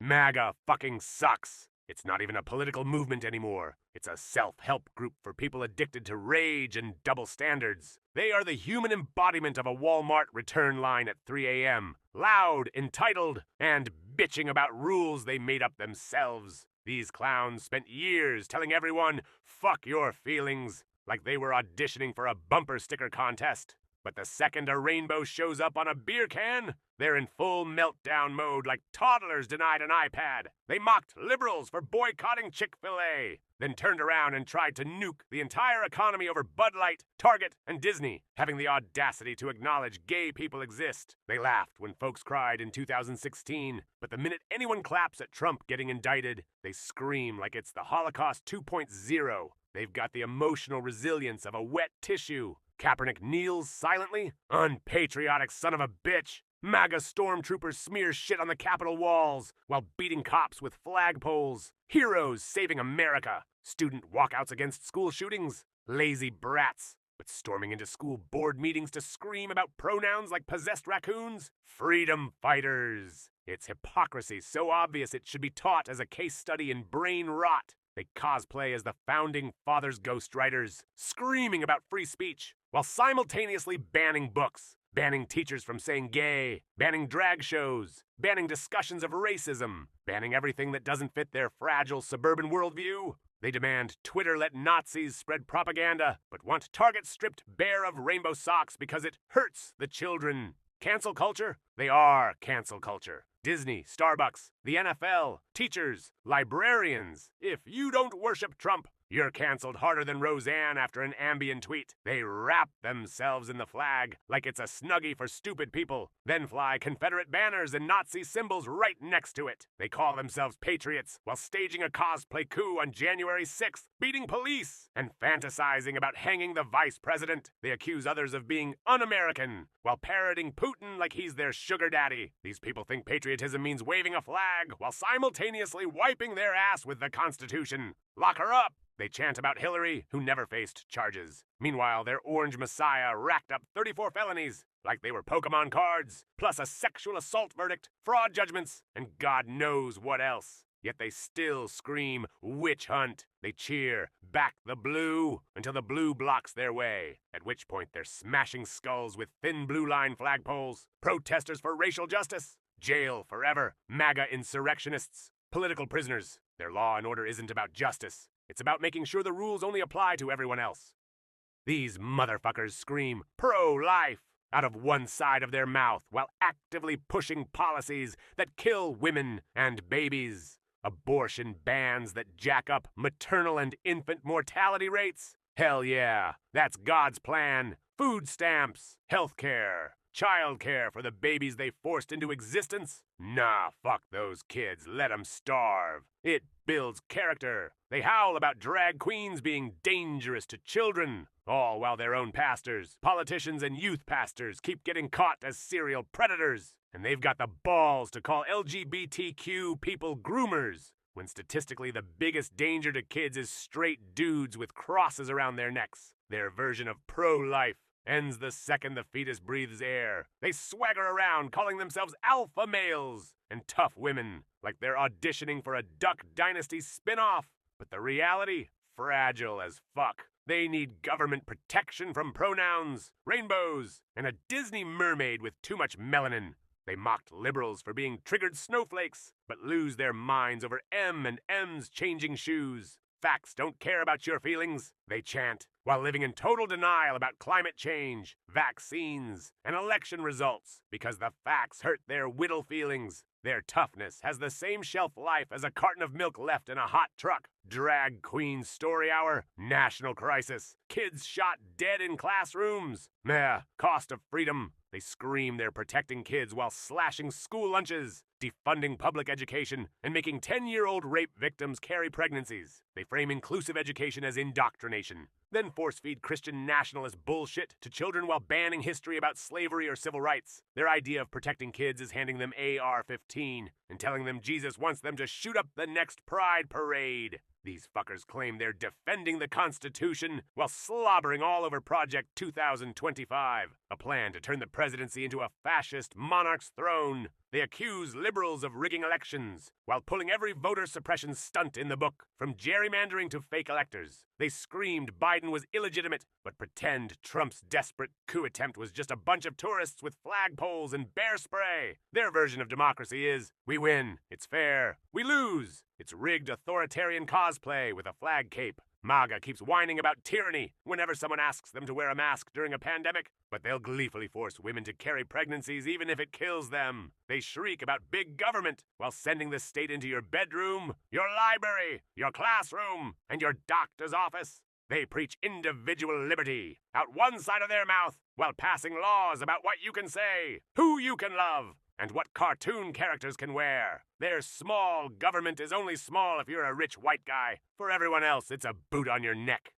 MAGA fucking sucks. It's not even a political movement anymore. It's a self-help group for people addicted to rage and double standards. They are the human embodiment of a Walmart return line at 3 a.m. Loud, entitled, and bitching about rules they made up themselves. These clowns spent years telling everyone, fuck your feelings, like they were auditioning for a bumper sticker contest. But the second a rainbow shows up on a beer can, they're in full meltdown mode like toddlers denied an iPad. They mocked liberals for boycotting Chick-fil-A, then turned around and tried to nuke the entire economy over Bud Light, Target, and Disney, having the audacity to acknowledge gay people exist. They laughed when folks cried in 2016, but the minute anyone claps at Trump getting indicted, they scream like it's the Holocaust 2.0. They've got the emotional resilience of a wet tissue. Kaepernick kneels silently. Unpatriotic son of a bitch. MAGA stormtroopers smear shit on the Capitol walls while beating cops with flagpoles. Heroes saving America. Student walkouts against school shootings. Lazy brats. But storming into school board meetings to scream about pronouns like possessed raccoons. Freedom fighters. It's hypocrisy so obvious it should be taught as a case study in brain rot. They cosplay as the founding fathers' ghostwriters, screaming about free speech, while simultaneously banning books, banning teachers from saying gay, banning drag shows, banning discussions of racism, banning everything that doesn't fit their fragile suburban worldview. They demand Twitter let Nazis spread propaganda, but want Target stripped bare of rainbow socks because it hurts the children. Cancel culture? They are cancel culture. Disney, Starbucks, the NFL, teachers, librarians. If you don't worship Trump, you're canceled harder than Roseanne after an Ambien tweet. They wrap themselves in the flag like it's a Snuggie for stupid people, then fly Confederate banners and Nazi symbols right next to it. They call themselves patriots while staging a cosplay coup on January 6th, beating police, and fantasizing about hanging the vice president. They accuse others of being un-American while parroting Putin like he's their sugar daddy. These people think patriotism means waving a flag while simultaneously wiping their ass with the Constitution. Lock her up! They chant about Hillary, who never faced charges. Meanwhile, their orange messiah racked up 34 felonies, like they were Pokemon cards, plus a sexual assault verdict, fraud judgments, and God knows what else. Yet they still scream, witch hunt. They cheer, back the blue, until the blue blocks their way, at which point they're smashing skulls with thin blue line flagpoles, protesters for racial justice, jail forever, MAGA insurrectionists, political prisoners. Their law and order isn't about justice. It's about making sure the rules only apply to everyone else. These motherfuckers scream pro-life out of one side of their mouth while actively pushing policies that kill women and babies. Abortion bans that jack up maternal and infant mortality rates. Hell yeah, that's God's plan. Food stamps, healthcare, childcare for the babies they forced into existence. Nah, fuck those kids, let them starve. It builds character. They howl about drag queens being dangerous to children, all while their own pastors, politicians, and youth pastors keep getting caught as serial predators. And they've got the balls to call LGBTQ people groomers, when statistically the biggest danger to kids is straight dudes with crosses around their necks. Their version of pro-life ends the second the fetus breathes air. They swagger around calling themselves alpha males and tough women, like they're auditioning for a Duck Dynasty spin-off. But the reality? Fragile as fuck. They need government protection from pronouns, rainbows, and a Disney mermaid with too much melanin. They mocked liberals for being triggered snowflakes, but lose their minds over M and M's changing shoes. Facts don't care about your feelings, they chant, while living in total denial about climate change, vaccines, and election results, because the facts hurt their whittle feelings. Their toughness has the same shelf life as a carton of milk left in a hot truck. Drag queen story hour, national crisis, kids shot dead in classrooms. Meh, cost of freedom. They scream they're protecting kids while slashing school lunches, defunding public education, and making 10-year-old rape victims carry pregnancies. They frame inclusive education as indoctrination, then force-feed Christian nationalist bullshit to children while banning history about slavery or civil rights. Their idea of protecting kids is handing them AR-15 and telling them Jesus wants them to shoot up the next pride parade. These fuckers claim they're defending the Constitution while slobbering all over Project 2025, a plan to turn the presidency into a fascist monarch's throne. They accuse liberals of rigging elections, while pulling every voter suppression stunt in the book, from gerrymandering to fake electors. They screamed Biden was illegitimate, but pretend Trump's desperate coup attempt was just a bunch of tourists with flagpoles and bear spray. Their version of democracy is, we win, it's fair. We lose, it's rigged authoritarian cosplay with a flag cape. MAGA keeps whining about tyranny whenever someone asks them to wear a mask during a pandemic, but they'll gleefully force women to carry pregnancies even if it kills them. They shriek about big government while sending the state into your bedroom, your library, your classroom, and your doctor's office. They preach individual liberty out one side of their mouth while passing laws about what you can say, who you can love, and what cartoon characters can wear. Their small government is only small if you're a rich white guy. For everyone else, it's a boot on your neck.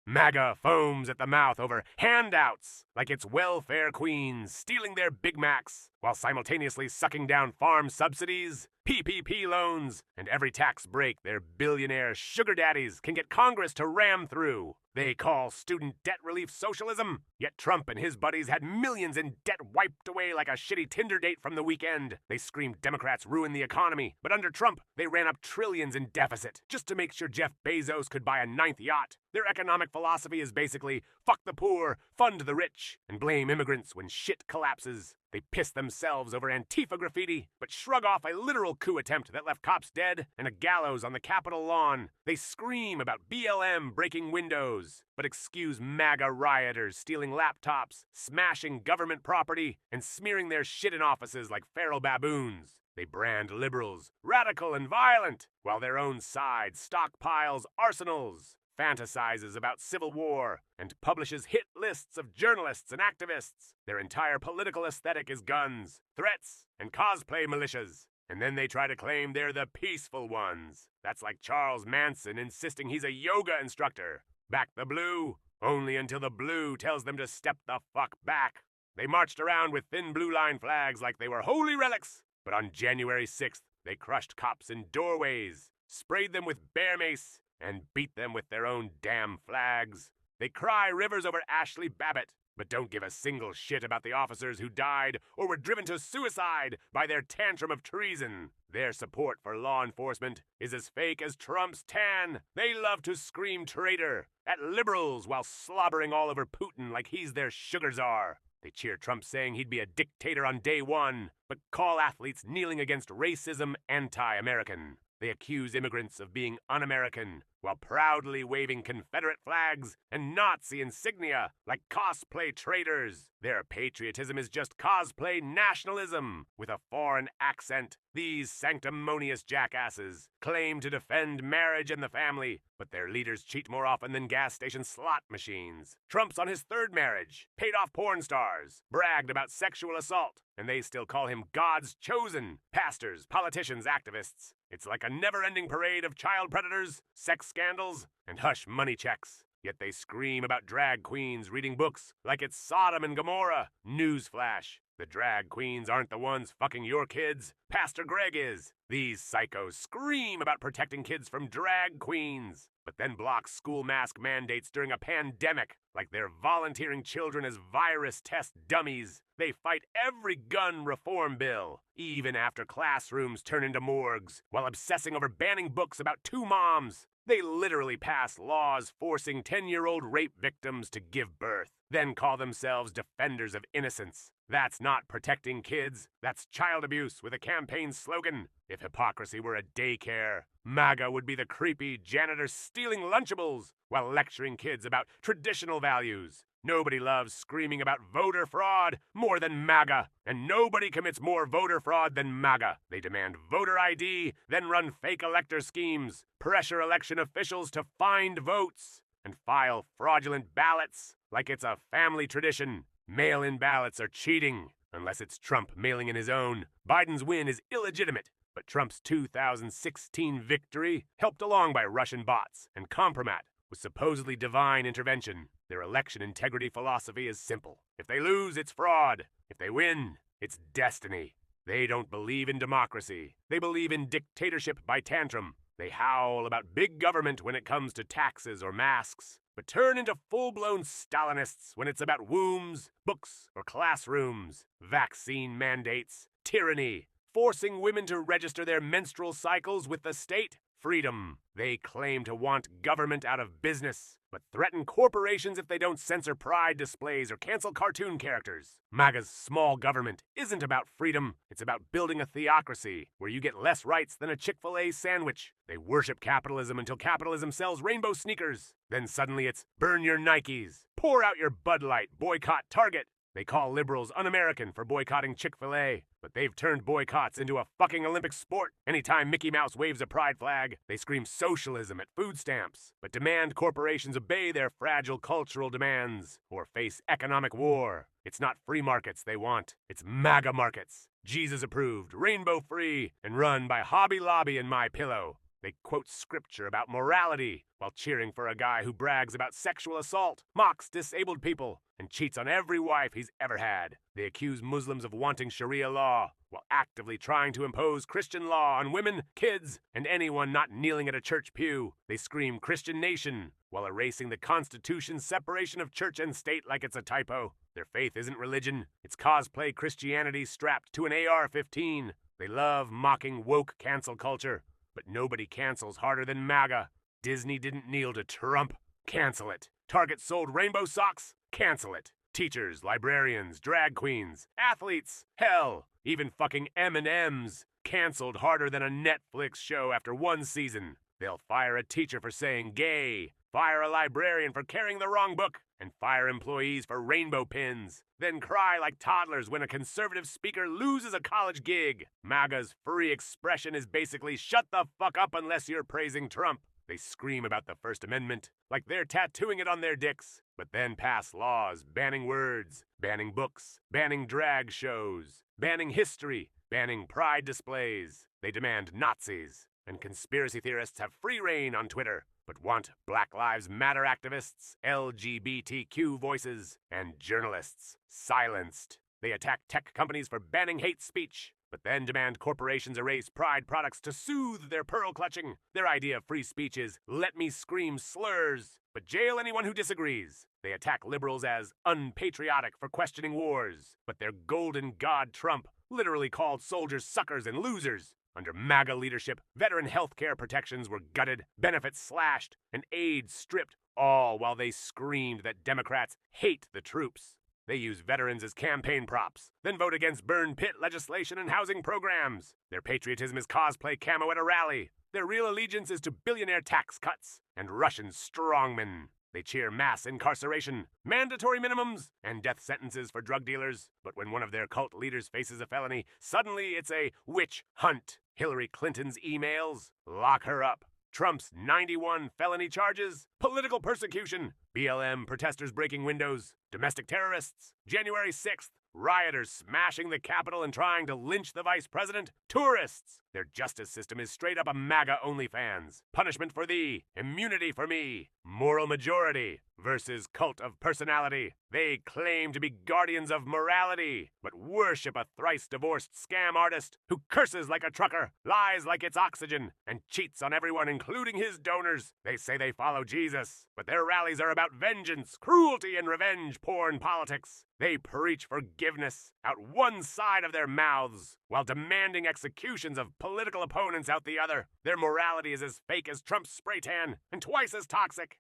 MAGA foams at the mouth over handouts like it's welfare queens stealing their Big Macs while simultaneously sucking down farm subsidies, PPP loans, and every tax break their billionaire sugar daddies can get Congress to ram through. They call student debt relief socialism, yet Trump and his buddies had millions in debt wiped away like a shitty Tinder date from the weekend. They screamed Democrats ruin the economy, but under Trump, they ran up trillions in deficit just to make sure Jeff Bezos could buy a 9th yacht. Their economic philosophy is basically fuck the poor, fund the rich, and blame immigrants when shit collapses. They piss themselves over Antifa graffiti, but shrug off a literal coup attempt that left cops dead and a gallows on the Capitol lawn. They scream about BLM breaking windows, but excuse MAGA rioters stealing laptops, smashing government property, and smearing their shit in offices like feral baboons. They brand liberals radical and violent, while their own side stockpiles arsenals, fantasizes about civil war, and publishes hit lists of journalists and activists. Their entire political aesthetic is guns, threats, and cosplay militias. And then they try to claim they're the peaceful ones. That's like Charles Manson insisting he's a yoga instructor. Back the blue, only until the blue tells them to step the fuck back. They marched around with thin blue line flags like they were holy relics. But on January 6th, they crushed cops in doorways, sprayed them with bear mace, and beat them with their own damn flags. They cry rivers over Ashley Babbitt, but don't give a single shit about the officers who died or were driven to suicide by their tantrum of treason. Their support for law enforcement is as fake as Trump's tan. They love to scream traitor at liberals while slobbering all over Putin like he's their sugar czar. They cheer Trump saying he'd be a dictator on day one, but call athletes kneeling against racism anti-American. They accuse immigrants of being un-American, while proudly waving Confederate flags and Nazi insignia like cosplay traitors. Their patriotism is just cosplay nationalism with a foreign accent. These sanctimonious jackasses claim to defend marriage and the family, but their leaders cheat more often than gas station slot machines. Trump's on his 3rd marriage, paid off porn stars, bragged about sexual assault, and they still call him God's chosen. Pastors, politicians, activists. It's like a never-ending parade of child predators, sex scandals, and hush money checks. Yet they scream about drag queens reading books like it's Sodom and Gomorrah. Newsflash. The drag queens aren't the ones fucking your kids. Pastor Greg is. These psychos scream about protecting kids from drag queens, but then block school mask mandates during a pandemic like they're volunteering children as virus test dummies. They fight every gun reform bill, even after classrooms turn into morgues, while obsessing over banning books about 2 moms. They literally pass laws forcing 10-year-old rape victims to give birth, then call themselves defenders of innocence. That's not protecting kids. That's child abuse with a campaign slogan. If hypocrisy were a daycare, MAGA would be the creepy janitor stealing Lunchables while lecturing kids about traditional values. Nobody loves screaming about voter fraud more than MAGA, and nobody commits more voter fraud than MAGA. They demand voter ID, then run fake elector schemes, pressure election officials to find votes, and file fraudulent ballots like it's a family tradition. Mail-in ballots are cheating, unless it's Trump mailing in his own. Biden's win is illegitimate, but Trump's 2016 victory, helped along by Russian bots and compromat, was supposedly divine intervention. Their election integrity philosophy is simple. If they lose, it's fraud. If they win, it's destiny. They don't believe in democracy. They believe in dictatorship by tantrum. They howl about big government when it comes to taxes or masks, but turn into full-blown Stalinists when it's about wombs, books, or classrooms, vaccine mandates, Tyranny. Forcing women to register their menstrual cycles with the state. Freedom. They claim to want government out of business, but threaten corporations if they don't censor pride displays or cancel cartoon characters. MAGA's small government isn't about freedom, it's about building a theocracy where you get less rights than a Chick-fil-A sandwich. They worship capitalism until capitalism sells rainbow sneakers. Then suddenly it's burn your Nikes, pour out your Bud Light, boycott Target. They call liberals un-American for boycotting Chick-fil-A, but they've turned boycotts into a fucking Olympic sport. Anytime Mickey Mouse waves a pride flag, they scream socialism at food stamps, but demand corporations obey their fragile cultural demands or face economic war. It's not free markets they want, it's MAGA markets. Jesus approved, rainbow free, and run by Hobby Lobby and My Pillow. They quote scripture about morality while cheering for a guy who brags about sexual assault, mocks disabled people, and cheats on every wife he's ever had. They accuse Muslims of wanting Sharia law while actively trying to impose Christian law on women, kids, and anyone not kneeling at a church pew. They scream Christian nation while erasing the Constitution's separation of church and state like it's a typo. Their faith isn't religion, it's cosplay Christianity strapped to an AR-15. They love mocking woke cancel culture. But nobody cancels harder than MAGA. Disney didn't kneel to Trump. Cancel it. Target sold rainbow socks. Cancel it. Teachers, librarians, drag queens, athletes, hell, even fucking M&Ms canceled harder than a Netflix show after one season. They'll fire a teacher for saying gay, fire a librarian for carrying the wrong book, and fire employees for rainbow pins. Then cry like toddlers when a conservative speaker loses a college gig. MAGA's free expression is basically shut the fuck up unless you're praising Trump. They scream about the First Amendment like they're tattooing it on their dicks, but then pass laws banning words, banning books, banning drag shows, banning history, banning pride displays. They demand Nazis, and conspiracy theorists have free reign on Twitter, but want Black Lives Matter activists, LGBTQ voices, and journalists silenced. They attack tech companies for banning hate speech, but then demand corporations erase pride products to soothe their pearl clutching. Their idea of free speech is let me scream slurs, but jail anyone who disagrees. They attack liberals as unpatriotic for questioning wars, but their golden god Trump literally called soldiers suckers and losers. Under MAGA leadership, veteran health care protections were gutted, benefits slashed, and aid stripped, all while they screamed that Democrats hate the troops. They use veterans as campaign props, then vote against burn pit legislation and housing programs. Their patriotism is cosplay camo at a rally. Their real allegiance is to billionaire tax cuts and Russian strongmen. They cheer mass incarceration, mandatory minimums, and death sentences for drug dealers. But when one of their cult leaders faces a felony, suddenly it's a witch hunt. Hillary Clinton's emails? Lock her up. Trump's 91 felony charges? Political persecution. BLM protesters breaking windows. Domestic terrorists. January 6th. Rioters smashing the Capitol and trying to lynch the vice president. Tourists. Their justice system is straight up a MAGA OnlyFans. Punishment for thee. Immunity for me. Moral majority versus cult of personality. They claim to be guardians of morality, but worship a thrice-divorced scam artist who curses like a trucker, lies like it's oxygen, and cheats on everyone, including his donors. They say they follow Jesus, but their rallies are about vengeance, cruelty, and revenge porn politics. They preach forgiveness out one side of their mouths, while demanding executions of political opponents out the other. Their morality is as fake as Trump's spray tan, and twice as toxic.